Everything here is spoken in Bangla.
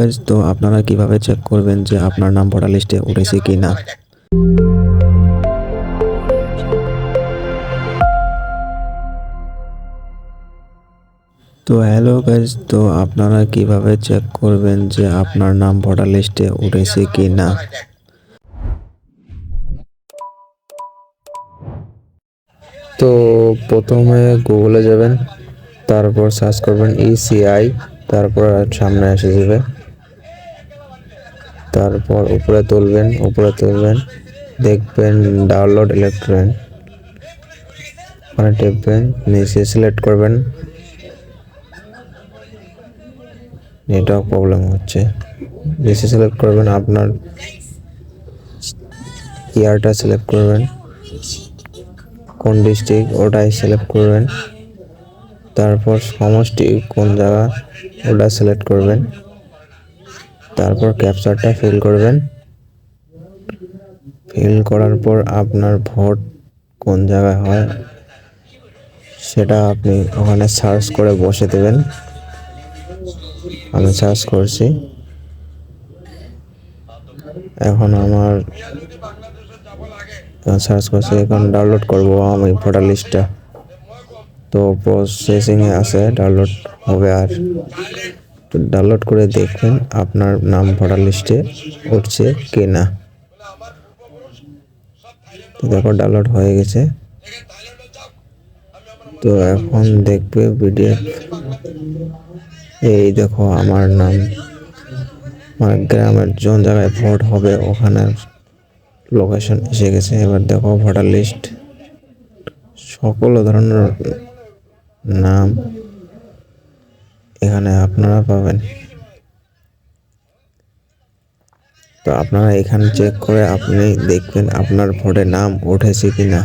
গাইস, তো আপনারা কিভাবে চেক করবেন যে আপনার নাম ভোটার লিস্টে উঠেছে কি না? তো হ্যালো গাইস, তো আপনারা কিভাবে চেক করবেন যে আপনার নাম ভোটার লিস্টে উঠেছে কি না? তো প্রথমে গুগলে যাবেন, তারপর সার্চ করবেন ইসিআই, তারপর সামনে এসে যাবে, তারপর উপরে তুলবেন, দেখবেন ডাউনলোড ইলেকট্রন, ওখানে টিপবেন, নিচে সিলেক্ট করবেন। নেটওয়ার্ক প্রবলেম হচ্ছে, নিচে সিলেক্ট করবেন, আপনার ইয়ারটা সিলেক্ট করবেন, কোন ডিস্ট্রিক্ট ওটাই সিলেক্ট করবেন, তারপর সমষ্টি কোন জায়গা ওটা সিলেক্ট করবেন, তারপর ক্যাপচারটা ফিল করবেন। ফিল করার পর আপনার ভোট কোন জায়গায় হয় সেটা আপনি ওখানে সার্চ করে বসে দেবেন। আমি সার্চ করছি, এখন এখন ডাউনলোড করব আমি ভোটার লিস্টটা। তো প্রসেসিংয়ে আছে, ডাউনলোড হবে। আর তো ডাউনলোড করে দেখবেন আপনার নাম ভোটার লিস্টে উঠছে কি না। তো দেখো ডাউনলোড হয়ে গেছে। তো এখন দেখবে পিডিএফ, এই দেখো আমার নাম, আমার গ্রামের কোন জায়গায় ভোট হবে ওখানে লোকেশন এসে গেছে। এবার দেখো ভোটার লিস্ট, সকল ধরনের নাম এখানে আপনারা পাবেন। তো আপনারা এখানে চেক করে আপনি দেখবেন আপনার ভোটে নাম উঠেছে কিনা।